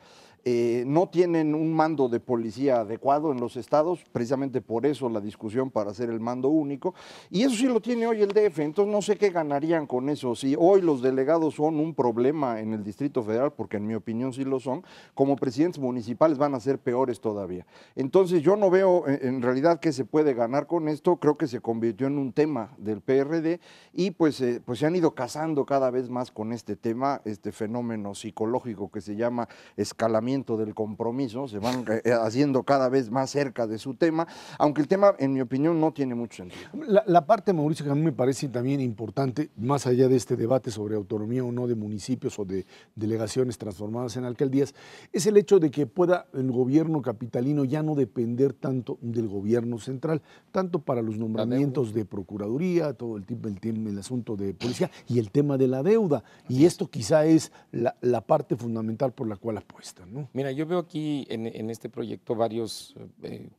Speaker 3: No tienen un mando de policía adecuado en los estados, precisamente por eso la discusión para hacer el mando único, y eso sí lo tiene hoy el DF, entonces no sé qué ganarían con eso. Si hoy los delegados son un problema en el Distrito Federal, porque en mi opinión sí lo son, como presidentes municipales van a ser peores todavía. Entonces yo no veo en realidad qué se puede ganar con esto, creo que se convirtió en un tema del PRD y pues se han ido casando cada vez más con este tema, este fenómeno psicológico que se llama escalamiento del compromiso, se van haciendo cada vez más cerca de su tema, aunque el tema, en mi opinión, no tiene mucho sentido.
Speaker 1: La parte, Mauricio, que a mí me parece también importante, más allá de este debate sobre autonomía o no de municipios o de delegaciones transformadas en alcaldías, es el hecho de que pueda el gobierno capitalino ya no depender tanto del gobierno central, tanto para los nombramientos de procuraduría, todo el asunto de policía y el tema de la deuda. Y esto quizá es la parte fundamental por la cual apuesta, ¿no?
Speaker 4: Mira, yo veo aquí en este proyecto varias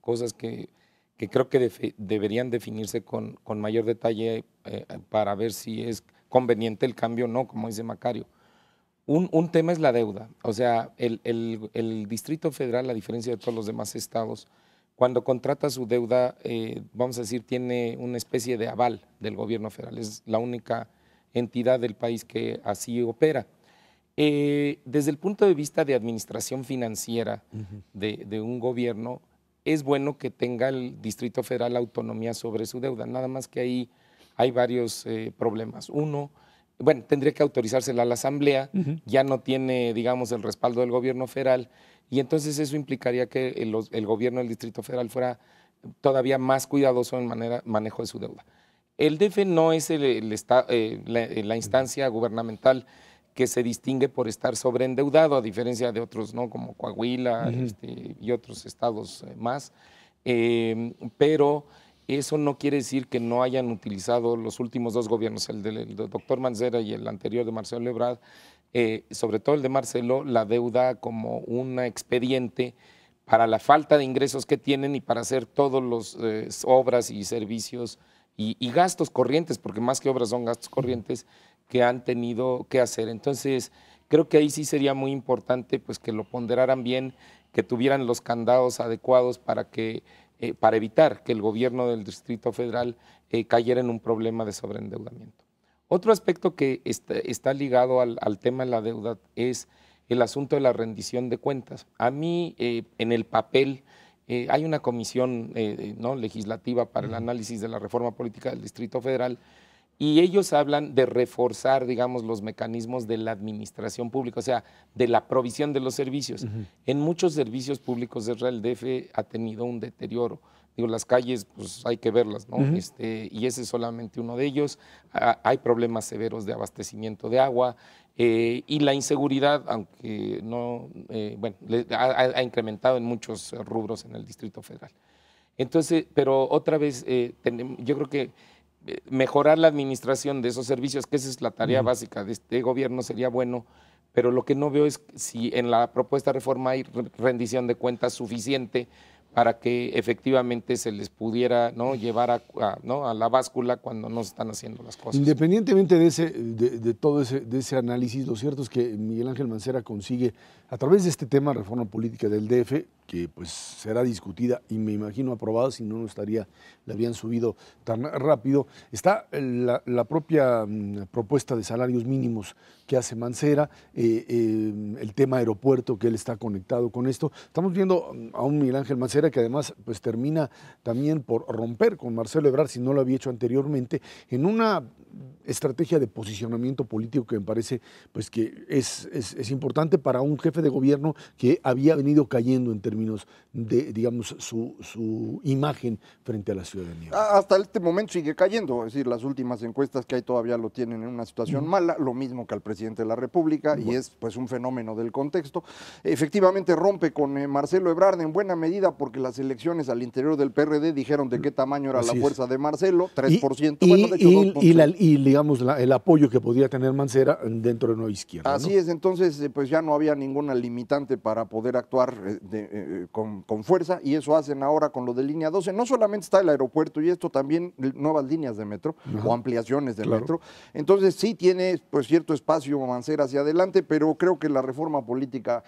Speaker 4: cosas que creo que deberían definirse con mayor detalle para ver si es conveniente el cambio o no, como dice Macario. Un tema es la deuda. O sea, el Distrito Federal, a diferencia de todos los demás estados, cuando contrata su deuda, vamos a decir, tiene una especie de aval del gobierno federal. Es la única entidad del país que así opera. Desde el punto de vista de administración financiera de un gobierno, es bueno que tenga el Distrito Federal autonomía sobre su deuda, nada más que ahí hay varios problemas. Uno, bueno, tendría que autorizársela a la Asamblea, ya no tiene, digamos, el respaldo del gobierno federal, y entonces eso implicaría que el gobierno del Distrito Federal fuera todavía más cuidadoso en manejo de su deuda. El DF no es la instancia gubernamental que se distingue por estar sobreendeudado, a diferencia de otros, ¿no? Como Coahuila y otros estados más, pero eso no quiere decir que no hayan utilizado los últimos dos gobiernos, el del doctor Mancera y el anterior de Marcelo Ebrard, sobre todo el de Marcelo, la deuda como un expediente para la falta de ingresos que tienen y para hacer todos los obras y servicios y gastos corrientes, porque más que obras son gastos corrientes que han tenido que hacer. Entonces, creo que ahí sí sería muy importante pues, que lo ponderaran bien, que tuvieran los candados adecuados para evitar que el gobierno del Distrito Federal cayera en un problema de sobreendeudamiento. Otro aspecto que está ligado al tema de la deuda es el asunto de la rendición de cuentas. A mí, en el papel, hay una comisión ¿no? legislativa para el análisis de la reforma política del Distrito Federal, y ellos hablan de reforzar, digamos, los mecanismos de la administración pública, o sea, de la provisión de los servicios. En muchos servicios públicos de Israel, el DF ha tenido un deterioro. Digo, las calles, pues hay que verlas, ¿no? Y ese es solamente uno de ellos. Hay problemas severos de abastecimiento de agua y la inseguridad, aunque no, bueno, ha incrementado en muchos rubros en el Distrito Federal. Entonces, pero otra vez, yo creo que mejorar la administración de esos servicios, que esa es la tarea básica de este gobierno, sería bueno, pero lo que no veo es si en la propuesta de reforma hay rendición de cuentas suficiente para que efectivamente se les pudiera, ¿no? llevar a la báscula cuando no se están haciendo las cosas.
Speaker 1: Independientemente de todo ese análisis, lo cierto es que Miguel Ángel Mancera consigue, a través de este tema, reforma política del DF, que pues será discutida y me imagino aprobada, si no, no le habían subido tan rápido. Está la propia propuesta de salarios mínimos que hace Mancera, el tema aeropuerto, que él está conectado con esto. Estamos viendo a un Miguel Ángel Mancera que además pues termina también por romper con Marcelo Ebrard, si no lo había hecho anteriormente, en una estrategia de posicionamiento político que me parece pues que es importante para un jefe de gobierno que había venido cayendo en términos de, digamos, su imagen frente a la ciudadanía.
Speaker 3: Hasta este momento sigue cayendo, es decir, las últimas encuestas que hay todavía lo tienen en una situación mala, lo mismo que al presidente de la República, y es pues un fenómeno del contexto. Efectivamente rompe con Marcelo Ebrard en buena medida porque las elecciones al interior del PRD dijeron de qué tamaño era la fuerza de Marcelo, 3%, bueno, de hecho 2%.
Speaker 1: Y digamos, el apoyo que podía tener Mancera dentro de Nueva Izquierda.
Speaker 3: Así es, entonces pues ya no había ninguna limitante para poder actuar con fuerza, y eso hacen ahora con lo de línea 12. No solamente está el aeropuerto y esto, también nuevas líneas de metro o ampliaciones de metro. Entonces sí tiene pues cierto espacio Mancera hacia adelante, pero creo que la reforma política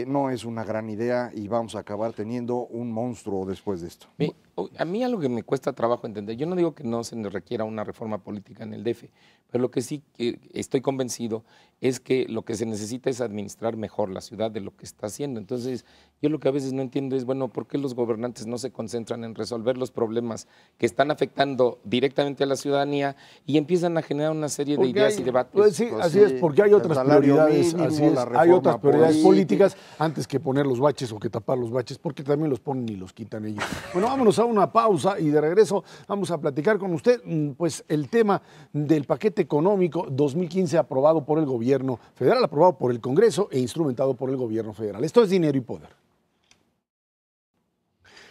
Speaker 3: no es una gran idea y vamos a acabar teniendo un monstruo después de esto.
Speaker 4: A mí algo que me cuesta trabajo entender, yo no digo que no se le requiera una reforma política en el DF, pero lo que sí estoy convencido es que lo que se necesita es administrar mejor la ciudad de lo que está haciendo. Entonces, yo lo que a veces no entiendo es, bueno, ¿por qué los gobernantes no se concentran en resolver los problemas que están afectando directamente a la ciudadanía y empiezan a generar una serie de ideas y debates?
Speaker 1: Pues sí, así es, porque hay otras prioridades, así es, hay otras prioridades políticas antes que poner los baches o que tapar los baches, porque también los ponen y los quitan ellos. Bueno, vámonos a una pausa y de regreso vamos a platicar con usted, pues el tema del paquete económico 2015 aprobado por el gobierno federal, aprobado por el Congreso e instrumentado por el gobierno federal. Esto es Dinero y Poder.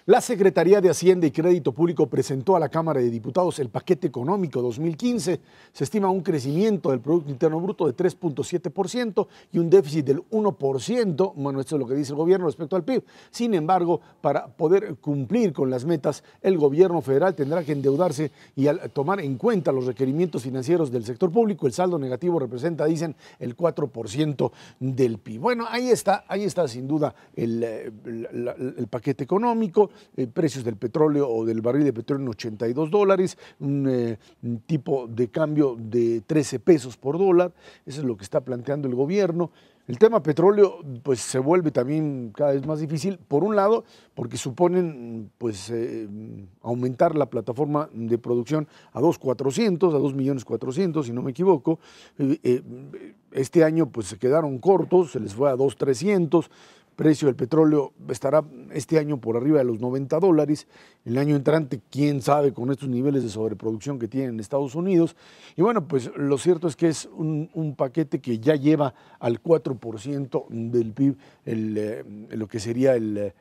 Speaker 1: La Secretaría de Hacienda y Crédito Público presentó a la Cámara de Diputados el paquete económico 2015. Se estima un crecimiento del Producto Interno Bruto de 3.7% y un déficit del 1%. Bueno, esto es lo que dice el gobierno respecto al PIB. Sin embargo, para poder cumplir con las metas, el gobierno federal tendrá que endeudarse y al tomar en cuenta los requerimientos financieros del sector público, el saldo negativo representa, dicen, el 4% del PIB. Bueno, ahí está sin duda el paquete económico. Precios del petróleo o del barril de petróleo en $82, un tipo de cambio de 13 pesos por dólar, eso es lo que está planteando el gobierno. El tema petróleo pues se vuelve también cada vez más difícil, por un lado, porque suponen pues aumentar la plataforma de producción a 2.400.000, si no me equivoco. Este año pues se quedaron cortos, se les fue a 2.300. Precio del petróleo estará este año por arriba de los $90. El año entrante, quién sabe, con estos niveles de sobreproducción que tienen en Estados Unidos. Y bueno, pues lo cierto es que es un paquete que ya lleva al 4% del PIB lo que sería el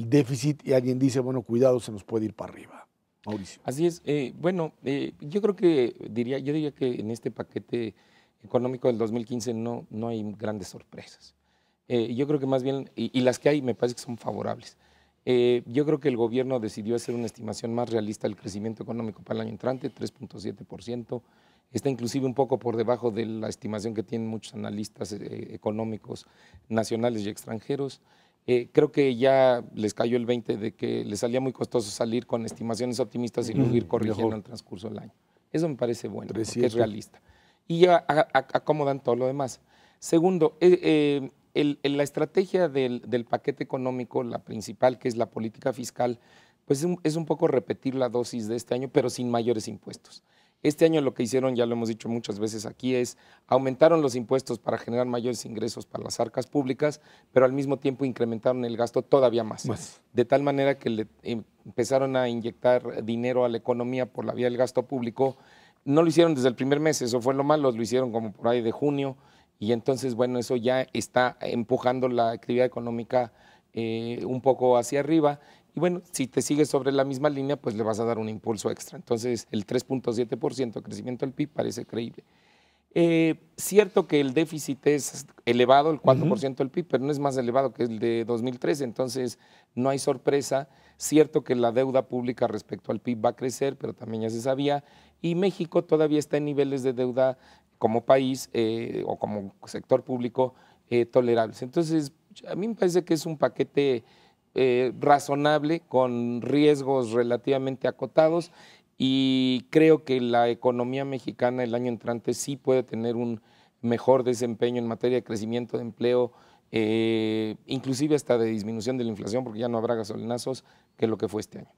Speaker 1: déficit. Y alguien dice, bueno, cuidado, se nos puede ir para arriba. Mauricio.
Speaker 4: Así es. Yo creo que yo diría que en este paquete económico del 2015 no hay grandes sorpresas. Yo creo que más bien, y las que hay me parece que son favorables. Yo creo que el gobierno decidió hacer una estimación más realista del crecimiento económico para el año entrante, 3.7%. Está inclusive un poco por debajo de la estimación que tienen muchos analistas económicos nacionales y extranjeros. Creo que ya les cayó el 20 de que les salía muy costoso salir con estimaciones optimistas y luego ir corrigiendo en el transcurso del año. Eso me parece bueno, porque es realista. Y ya acomodan todo lo demás. Segundo, la estrategia del paquete económico, la principal, que es la política fiscal, pues es un poco repetir la dosis de este año, pero sin mayores impuestos. Este año lo que hicieron, ya lo hemos dicho muchas veces aquí, es aumentaron los impuestos para generar mayores ingresos para las arcas públicas, pero al mismo tiempo incrementaron el gasto todavía más. De tal manera que le empezaron a inyectar dinero a la economía por la vía del gasto público. No lo hicieron desde el primer mes, eso fue lo malo, lo hicieron como por ahí de junio, y entonces, bueno, eso ya está empujando la actividad económica un poco hacia arriba. Y bueno, si te sigues sobre la misma línea, pues le vas a dar un impulso extra. Entonces, el 3.7% de crecimiento del PIB parece creíble. Cierto que el déficit es elevado, el 4% del PIB, pero no es más elevado que el de 2013, entonces no hay sorpresa. Cierto que la deuda pública respecto al PIB va a crecer, pero también ya se sabía. Y México todavía está en niveles de deuda como país o como sector público tolerables. Entonces, a mí me parece que es un paquete razonable, con riesgos relativamente acotados, y creo que la economía mexicana el año entrante sí puede tener un mejor desempeño en materia de crecimiento de empleo, inclusive hasta de disminución de la inflación, porque ya no habrá gasolinazos, que lo que fue este año.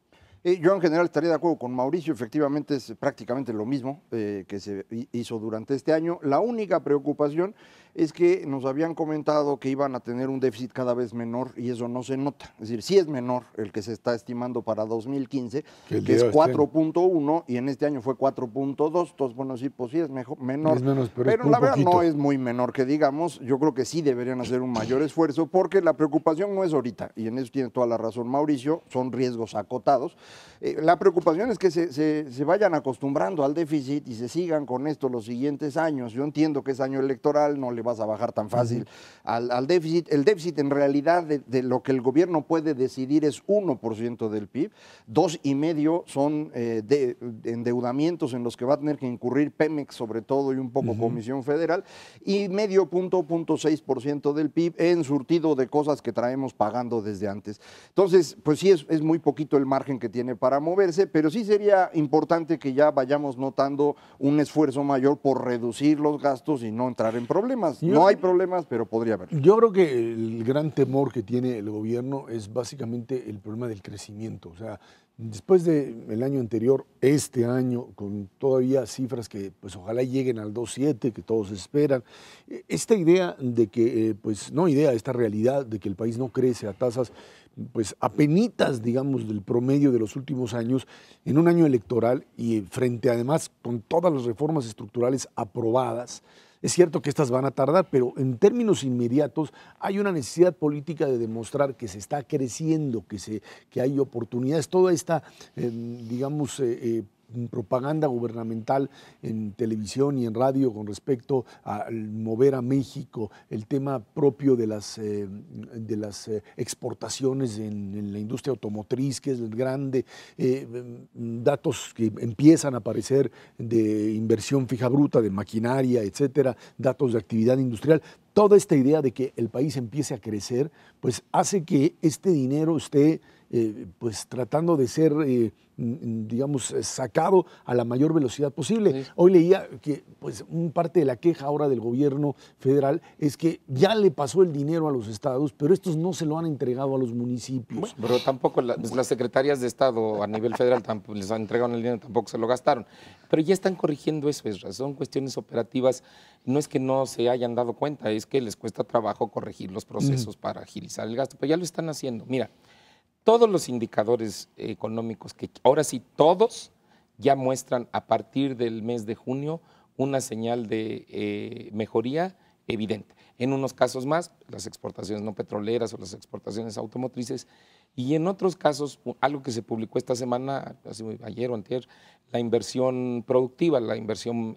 Speaker 3: Yo en general estaría de acuerdo con Mauricio, efectivamente es prácticamente lo mismo que se hizo durante este año. La única preocupación es que nos habían comentado que iban a tener un déficit cada vez menor y eso no se nota. Es decir, sí es menor el que se está estimando para 2015, que es 4.1 y en este año fue 4.2. Entonces, bueno, sí, pues sí es menor. Es menos, pero la verdad no es muy menor que digamos. Yo creo que sí deberían hacer un mayor esfuerzo porque la preocupación no es ahorita, y en eso tiene toda la razón Mauricio, son riesgos acotados. La preocupación es que se vayan acostumbrando al déficit y se sigan con esto los siguientes años. Yo entiendo que es año electoral, no le vas a bajar tan fácil al déficit. El déficit en realidad de lo que el gobierno puede decidir es 1% del PIB, 2,5% son de endeudamientos en los que va a tener que incurrir Pemex sobre todo y un poco Comisión Federal, y 0.6% del PIB en surtido de cosas que traemos pagando desde antes. Entonces, pues sí es muy poquito el margen que tiene tiene para moverse, pero sí sería importante que ya vayamos notando un esfuerzo mayor por reducir los gastos y no entrar en problemas. No hay problemas, pero podría haber.
Speaker 1: Yo creo que el gran temor que tiene el gobierno es básicamente el problema del crecimiento. O sea, después del año anterior, este año, con todavía cifras que pues ojalá lleguen al 2.7, que todos esperan, esta idea de que, esta realidad de que el país no crece a tasas pues apenitas, digamos, del promedio de los últimos años, en un año electoral y frente además con todas las reformas estructurales aprobadas. Es cierto que estas van a tardar, pero en términos inmediatos hay una necesidad política de demostrar que se está creciendo, que hay oportunidades. Toda esta, propaganda gubernamental en televisión y en radio con respecto al mover a México, el tema propio de las exportaciones en la industria automotriz, que es el grande, datos que empiezan a aparecer de inversión fija bruta, de maquinaria, etcétera, datos de actividad industrial. Toda esta idea de que el país empiece a crecer, pues hace que este dinero esté pues tratando de ser, sacado a la mayor velocidad posible. Sí. Hoy leía que pues parte de la queja ahora del gobierno federal es que ya le pasó el dinero a los estados, pero estos no se lo han entregado a los municipios.
Speaker 4: Bueno, pero tampoco las secretarias de Estado a nivel federal tampoco les han entregado el dinero, tampoco se lo gastaron. Pero ya están corrigiendo eso, son cuestiones operativas. No es que no se hayan dado cuenta, es que les cuesta trabajo corregir los procesos para agilizar el gasto, pero ya lo están haciendo. Mira, todos los indicadores económicos, que ahora sí todos ya muestran a partir del mes de junio una señal de mejoría evidente. En unos casos más, las exportaciones no petroleras o las exportaciones automotrices, y en otros casos, algo que se publicó esta semana, ayer o antier, la inversión productiva, la inversión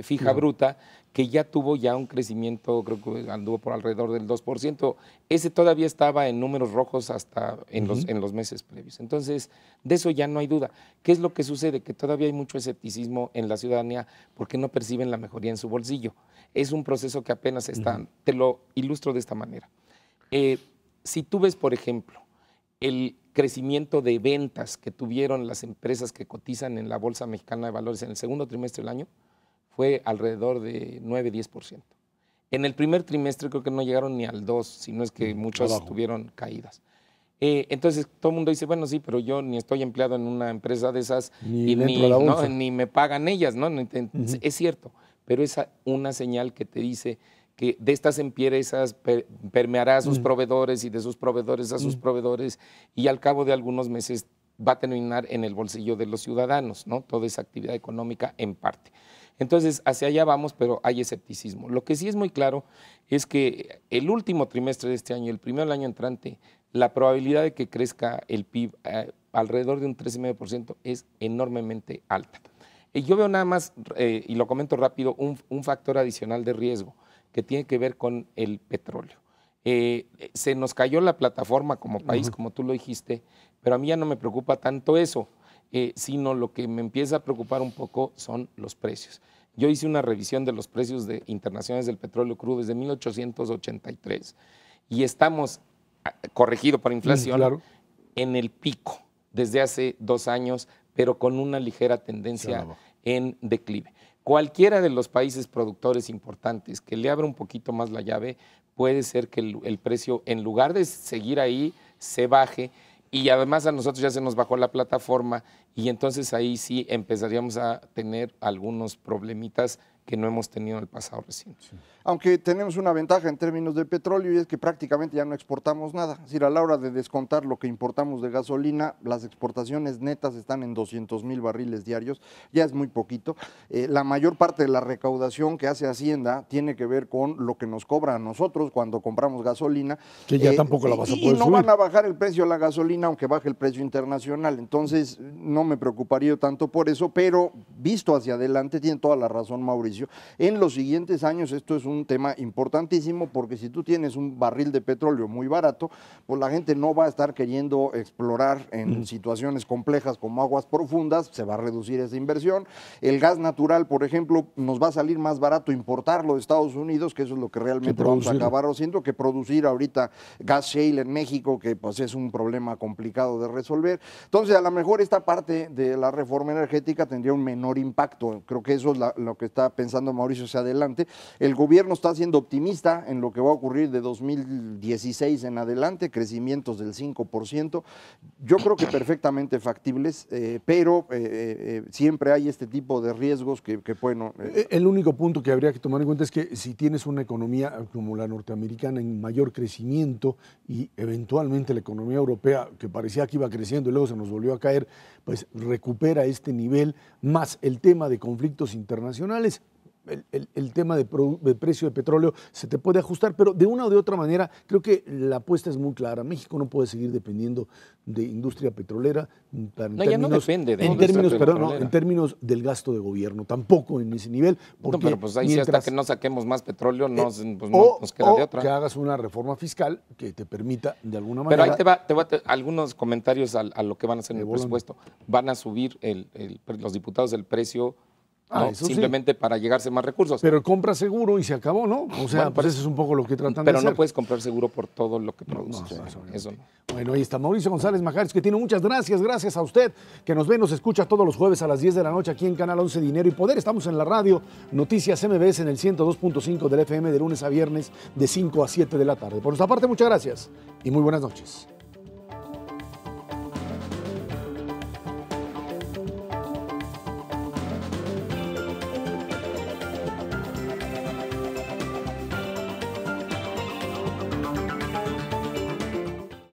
Speaker 4: fija bruta, que ya tuvo ya un crecimiento, creo que anduvo por alrededor del 2%. Ese todavía estaba en números rojos hasta en los meses previos. Entonces, de eso ya no hay duda. ¿Qué es lo que sucede? Que todavía hay mucho escepticismo en la ciudadanía porque no perciben la mejoría en su bolsillo. Es un proceso que apenas está. Te lo ilustro de esta manera. Si tú ves, por ejemplo, el crecimiento de ventas que tuvieron las empresas que cotizan en la Bolsa Mexicana de Valores en el segundo trimestre del año, fue alrededor de 9-10%. En el primer trimestre creo que no llegaron ni al 2%, sino es que muchas tuvieron caídas. Entonces todo el mundo dice, bueno, sí, pero yo ni estoy empleado en una empresa de esas ni me pagan ellas, ¿no? Es cierto, pero es una señal que te dice que de estas empresas permeará a sus proveedores y de sus proveedores a sus proveedores, y al cabo de algunos meses va a terminar en el bolsillo de los ciudadanos, ¿no? Toda esa actividad económica en parte. Entonces, hacia allá vamos, pero hay escepticismo. Lo que sí es muy claro es que el último trimestre de este año, el primero del año entrante, la probabilidad de que crezca el PIB alrededor de un 3,5% es enormemente alta. Yo veo nada más, y lo comento rápido, un factor adicional de riesgo que tiene que ver con el petróleo. Se nos cayó la plataforma como país, como tú lo dijiste, pero a mí ya no me preocupa tanto eso, sino lo que me empieza a preocupar un poco son los precios. Yo hice una revisión de los precios internacionales del petróleo crudo desde 1883 y estamos, corregido por inflación, en el pico desde hace 2 años, pero con una ligera tendencia en declive. Cualquiera de los países productores importantes que le abra un poquito más la llave, puede ser que el precio, en lugar de seguir ahí, se baje, y además a nosotros ya se nos bajó la plataforma y entonces ahí sí empezaríamos a tener algunos problemitas que no hemos tenido en el pasado reciente. Sí.
Speaker 3: Aunque tenemos una ventaja en términos de petróleo y es que prácticamente ya no exportamos nada. Es decir, a la hora de descontar lo que importamos de gasolina, las exportaciones netas están en 200,000 barriles diarios, ya es muy poquito. La mayor parte de la recaudación que hace Hacienda tiene que ver con lo que nos cobra a nosotros cuando compramos gasolina.
Speaker 1: Que ya tampoco la vas a poder subir.
Speaker 3: Y no van a bajar el precio de la gasolina aunque baje el precio internacional. Entonces no me preocuparía tanto por eso, pero visto hacia adelante, tiene toda la razón Mauricio, precio. En los siguientes años esto es un tema importantísimo porque si tú tienes un barril de petróleo muy barato, pues la gente no va a estar queriendo explorar en situaciones complejas como aguas profundas, se va a reducir esa inversión. El gas natural, por ejemplo, nos va a salir más barato importarlo de Estados Unidos, que eso es lo que realmente vamos a acabar haciendo, que producir ahorita gas shale en México, que pues es un problema complicado de resolver. Entonces, a lo mejor esta parte de la reforma energética tendría un menor impacto. Creo que eso es lo que está pensando Mauricio hacia adelante. El gobierno está siendo optimista en lo que va a ocurrir de 2016 en adelante, crecimientos del 5%. Yo creo que perfectamente factibles, pero siempre hay este tipo de riesgos que bueno...
Speaker 1: El único punto que habría que tomar en cuenta es que si tienes una economía como la norteamericana en mayor crecimiento y eventualmente la economía europea, que parecía que iba creciendo y luego se nos volvió a caer, pues recupera este nivel, más el tema de conflictos internacionales, el tema de precio de petróleo se te puede ajustar, pero de una o de otra manera creo que la apuesta es muy clara. México no puede seguir dependiendo de industria petrolera.
Speaker 4: Ya no depende de
Speaker 1: en términos del gasto de gobierno, tampoco en ese nivel. Porque
Speaker 4: pero pues ahí hasta que no saquemos más petróleo nos queda de otra.
Speaker 1: Que hagas una reforma fiscal que te permita de alguna manera...
Speaker 4: Pero ahí te va algunos comentarios a lo que van a hacer en el presupuesto. Van a subir los diputados el precio... No, simplemente para llegarse más recursos.
Speaker 1: Pero compra seguro y se acabó, ¿no? O sea, bueno, pues eso es un poco lo que tratan de hacer.
Speaker 4: Pero no puedes comprar seguro por todo lo que produces. Eso no.
Speaker 1: Bueno, ahí está Mauricio González Majares, que tiene muchas gracias. Gracias a usted que nos ve, nos escucha todos los jueves a las 10 de la noche aquí en Canal 11 Dinero y Poder. Estamos en la radio Noticias MBS en el 102.5 del FM de lunes a viernes de 5 a 7 de la tarde. Por nuestra parte, muchas gracias y muy buenas noches.